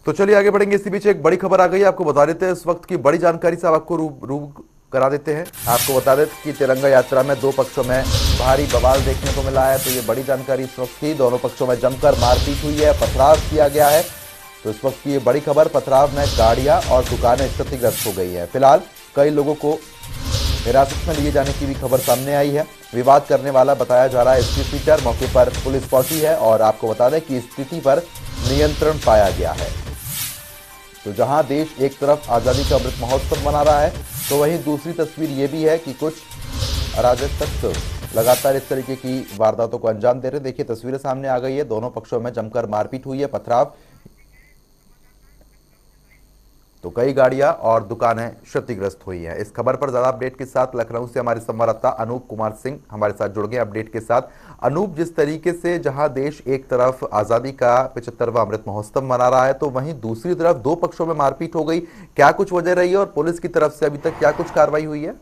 तो चलिए आगे बढ़ेंगे। इसी बीच एक बड़ी खबर आ गई है, आपको बता देते हैं इस वक्त की बड़ी जानकारी से आपको रू करा देते हैं। आपको बता दें कि तिरंगा यात्रा में दो पक्षों में भारी बवाल देखने को मिला है। तो ये बड़ी जानकारी इस वक्त की, दोनों पक्षों में जमकर मारपीट हुई है, पथराव किया गया है। तो इस वक्त की ये बड़ी खबर, पथराव में गाड़ियां और दुकानें क्षतिग्रस्त हो गई है। फिलहाल कई लोगों को हिरासत में लिए जाने की भी खबर सामने आई है। विवाद करने वाला बताया जा रहा है एसपी फीचर। मौके पर पुलिस पहुंची है और आपको बता दें कि स्थिति पर नियंत्रण पाया गया है। तो जहां देश एक तरफ आजादी का अमृत महोत्सव मना रहा है, तो वहीं दूसरी तस्वीर ये भी है कि कुछ अराजक तत्व लगातार इस तरीके की वारदातों को अंजाम दे रहे। देखिए तस्वीरें सामने आ गई है, दोनों पक्षों में जमकर मारपीट हुई है, पथराव। तो कई गाड़ियां और दुकानें क्षतिग्रस्त हुई हैं। इस खबर पर ज्यादा अपडेट के साथ लखनऊ से हमारे संवाददाता अनूप कुमार सिंह हमारे साथ जुड़ गए अपडेट के साथ। अनूप, जिस तरीके से जहां देश एक तरफ आजादी का 75वां अमृत महोत्सव मना रहा है, तो वहीं दूसरी तरफ दो पक्षों में मारपीट हो गई, क्या कुछ वजह रही है और पुलिस की तरफ से अभी तक क्या कुछ कार्रवाई हुई है?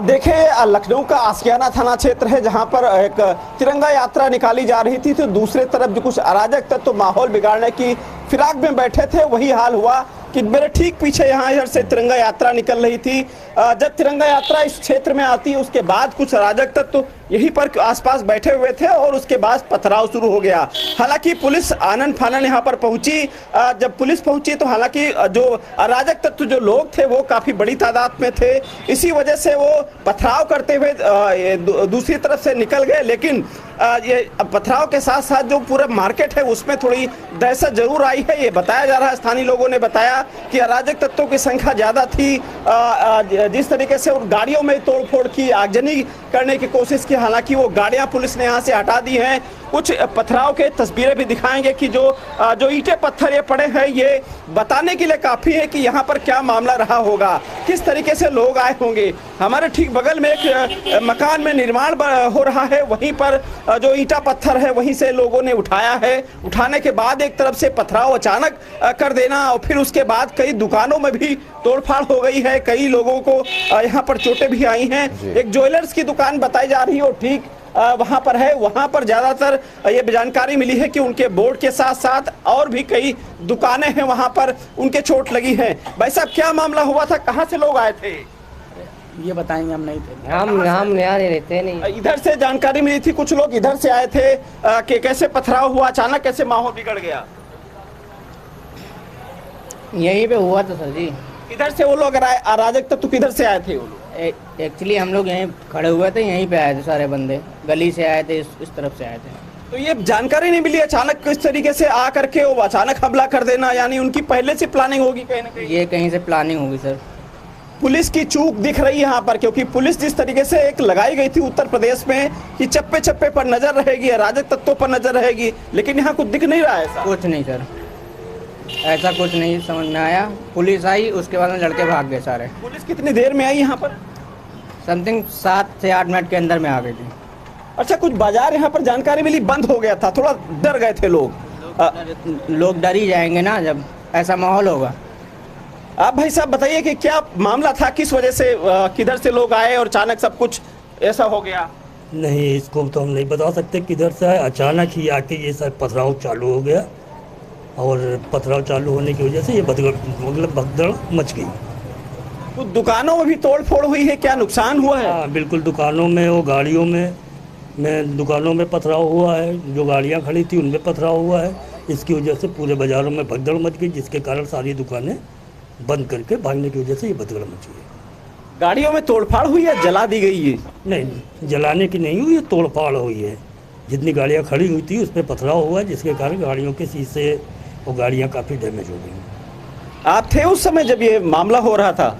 देखिए, लखनऊ का आशियाना थाना क्षेत्र है जहां पर एक तिरंगा यात्रा निकाली जा रही थी। तो दूसरे तरफ जो कुछ अराजक तत्व तो माहौल बिगाड़ने की फिराक में बैठे थे, वही हाल हुआ कि मेरे ठीक पीछे यहाँ इधर से तिरंगा यात्रा निकल रही थी। जब तिरंगा यात्रा इस क्षेत्र में आती है, उसके बाद कुछ अराजक तत्व तो यहीं पर आसपास बैठे हुए थे और उसके बाद पथराव शुरू हो गया। हालांकि पुलिस आनन फानन यहाँ पर पहुंची। जब पुलिस पहुंची तो हालांकि जो अराजक तत्व जो लोग थे वो काफी बड़ी तादाद में थे, इसी वजह से वो पथराव करते हुए दूसरी तरफ से निकल गए। लेकिन ये पथराव के साथ साथ जो पूरा मार्केट है उसमें थोड़ी दहशत जरूर आई है। ये बताया जा रहा है, स्थानीय लोगों ने बताया कि अराजक तत्वों की संख्या ज्यादा थी। जिस तरीके से उन गाड़ियों में तोड़फोड़ की, आगजनी करने की कोशिश की, हालांकि वो गाड़ियां पुलिस ने यहाँ से हटा दी हैं। कुछ पथराव के तस्वीरें भी दिखाएंगे कि जो ईंटें पत्थर ये पड़े हैं, ये बताने के लिए काफी है कि यहाँ पर क्या मामला रहा होगा, किस तरीके से लोग आए होंगे। हमारे ठीक बगल में एक मकान में निर्माण हो रहा है, वहीं पर जो ईंटा पत्थर है वहीं से लोगों ने उठाया है। उठाने के बाद एक तरफ से पथराव अचानक कर देना और फिर उसके बाद कई दुकानों में भी तोड़फाड़ हो गई है, कई लोगों को यहाँ पर चोटें भी आई हैं। एक ज्वेलर्स की दुकान बताई जा रही है और ठीक वहां पर है, वहां पर ज्यादातर ये जानकारी मिली है कि उनके बोर्ड के साथ साथ और भी कई दुकानें हैं, वहां पर उनके चोट लगी है। भाई साहब, क्या मामला हुआ था, कहां से लोग आए थे? ये बताएंगे, हम नहीं थे। हम यहाँ नहीं रहते नहीं। इधर से जानकारी मिली थी, कुछ लोग इधर से आए थे कि कैसे पथराव हुआ, अचानक कैसे माहौल बिगड़ गया? यहीं पे हुआ था सर जी। इधर से वो लोग अराजक तत्व किधर से आए थे वो लोग? एक्चुअली हम लोग यहीं खड़े हुए थे, यहीं पे आए थे सारे बंदे, गली से आए थे, इस तरफ से आए थे। तो ये जानकारी नहीं मिली अचानक किस तरीके से आ करके वो अचानक हमला कर देना, यानी उनकी पहले से प्लानिंग होगी कहीं ना कहीं? ये कहीं से प्लानिंग होगी सर। पुलिस की चूक दिख रही है यहाँ पर, क्योंकि पुलिस जिस तरीके से एक लगाई गई थी उत्तर प्रदेश में कि चप्पे चप्पे पर नजर रहेगी, अराजक तत्वों पर नजर रहेगी, लेकिन यहाँ कुछ दिख नहीं रहा है। कुछ नहीं सर, ऐसा कुछ नहीं समझ में आया। पुलिस आई, उसके बाद में लड़के भाग गए सारे। पुलिस कितनी देर में आई यहाँ पर? समथिंग 7 से 8 मिनट के अंदर में आ गई थी। अच्छा, कुछ बाजार यहाँ पर जानकारी मिली बंद हो गया था, थोड़ा डर गए थे लोग। लोग डर ही जाएंगे ना जब ऐसा माहौल होगा। आप भाई साहब बताइए कि क्या मामला था, किस वजह से किधर से लोग आए और अचानक सब कुछ ऐसा हो गया? नहीं, इसको तो हम नहीं बता सकते किधर से आए, अचानक ही आके ये सब पथराव चालू हो गया और पथराव चालू होने की वजह से ये भगदड़ मच गई। कुछ दुकानों में भी तोड़फोड़ हुई है, क्या नुकसान हुआ है? हाँ बिल्कुल, दुकानों में और गाड़ियों में दुकानों में पथराव हुआ है, जो गाड़ियाँ खड़ी थी उनमें पथराव हुआ है। इसकी वजह से पूरे बाज़ारों में भगदड़ मच गई, जिसके कारण सारी दुकानें बंद करके भागने की वजह से ये भगदड़ मच गई। गाड़ियों में तोड़फाड़ हुई है, जला दी गई है? नहीं, जलाने की नहीं हुई है, तोड़फाड़ हुई है। जितनी गाड़ियाँ खड़ी हुई थी उस पर पथराव हुआ है, जिसके कारण गाड़ियों के शीशे और गाड़ियाँ काफ़ी डैमेज हो गई। आप थे उस समय जब ये मामला हो रहा था?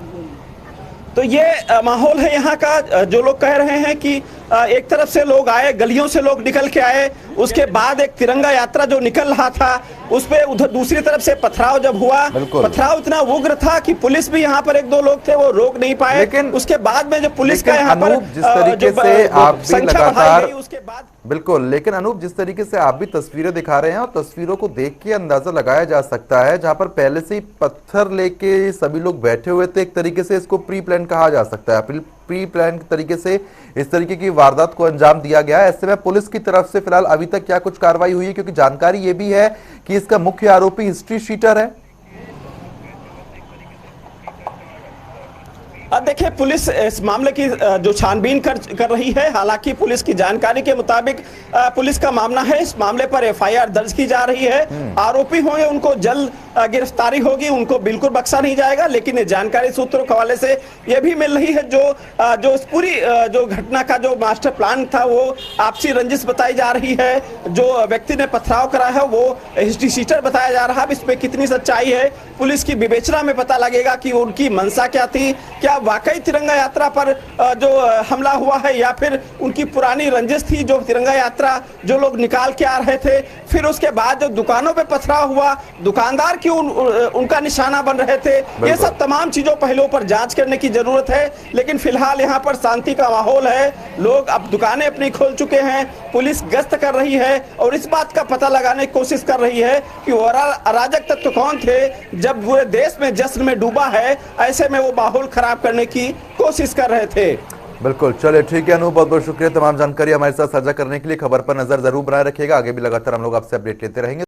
तो ये माहौल है यहाँ का। जो लोग कह रहे हैं कि एक तरफ से लोग आए, गलियों से लोग निकल के आए, उसके बाद एक तिरंगा यात्रा जो निकल रहा था उस पे उधर दूसरी तरफ से पथराव जब हुआ, पथराव इतना उग्र था कि पुलिस भी यहाँ पर एक दो लोग थे वो रोक नहीं पाए। लेकिन उसके बाद में जो पुलिस का यहाँ पर जिस तरीके से आप भी लगातार उसके बाद बिल्कुल, लेकिन अनूप जिस तरीके से आप भी तस्वीरें दिखा रहे हैं और तस्वीरों को देख के अंदाजा लगाया जा सकता है, जहां पर पहले से ही पत्थर लेके सभी लोग बैठे हुए थे, एक तरीके से इसको प्री प्लान कहा जा सकता है। प्री प्लान तरीके से इस तरीके की वारदात को अंजाम दिया गया है। ऐसे में पुलिस की तरफ से फिलहाल अभी तक क्या कुछ कार्रवाई हुई है, क्योंकि जानकारी ये भी है कि इसका मुख्य आरोपी हिस्ट्री शीटर है। देखिए, पुलिस इस मामले की जो छानबीन कर रही है। हालांकि पुलिस की जानकारी के मुताबिक पुलिस का मामला है, इस मामले पर एफआईआर दर्ज की जा रही है। आरोपी होंगे उनको जल्द गिरफ्तारी होगी, उनको बिल्कुल बख्शा नहीं जाएगा। लेकिन जानकारी सूत्रों के हवाले से यह भी मिल रही है जो इस पूरी जो घटना का जो मास्टर प्लान था वो आपसी रंजिश बताई जा रही है। जो व्यक्ति ने पथराव करा है वो हिस्ट्री शीटर बताया जा रहा है। इसमें कितनी सच्चाई है पुलिस की विवेचना में पता लगेगा कि उनकी मंशा क्या थी। क्या वाकई तिरंगा यात्रा पर जो हमला हुआ है या फिर उनकी पुरानी रंजिश थी, जो तिरंगा यात्रा जो लोग निकाल के आ रहे थे। फिर उसके बाद जो दुकानों पे पथराव हुआ, दुकानदार क्यों उनका निशाना बन रहे थे। ये सब तमाम चीजों पहलुओं पर जांच करने की जरूरत है। लेकिन फिलहाल यहाँ पर शांति का माहौल है, लोग अब दुकानें अपनी खोल चुके हैं, पुलिस गश्त कर रही है और इस बात का पता लगाने की कोशिश कर रही है कि वो अराजक तत्व कौन थे। जब पूरे देश में जश्न में डूबा है, ऐसे में वो माहौल खराब करने की कोशिश कर रहे थे। बिल्कुल, चलिए ठीक है अनु, बहुत बहुत शुक्रिया तमाम जानकारी हमारे साथ साझा करने के लिए। खबर पर नजर जरूर बनाए रखिएगा, आगे भी लगातार हम लोग आपसे अपडेट लेते रहेंगे।